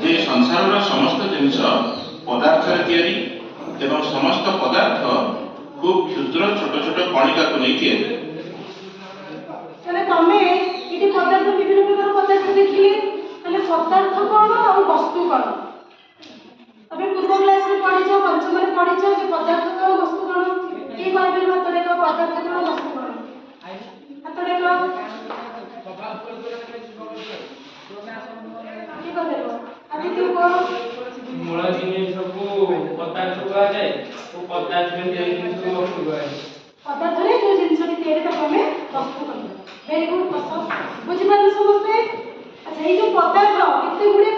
जे संसार समस्त जिनस पदार्थ तैयारी एवं समस्त पदार्थ खूब क्षुद्र छोट छोट कणिका को लेकिन तमें ये पदार्थ विभिन्न प्रकार पदार्थ देखिले पदार्थ कौन और वस्तु कौन तमें पूर्व क्लास में पढ़ी पंचम में पढ़ी कि पदार्थ कौन वस्तु कौन किए कहते हाथ देख पदार्थ कौन वस्तु कौन हाथ देख मूल जिनिस को पदार्थ कहा जाए वो पदार्थ में जिनिस को वस्तु कहा जाए पदार्थ रे जो जिनिस तैयारी ताको हमें वस्तु कहते वेरी गुड बुझी पारले समझते अच्छा ये जो पदार्थ केते गुडे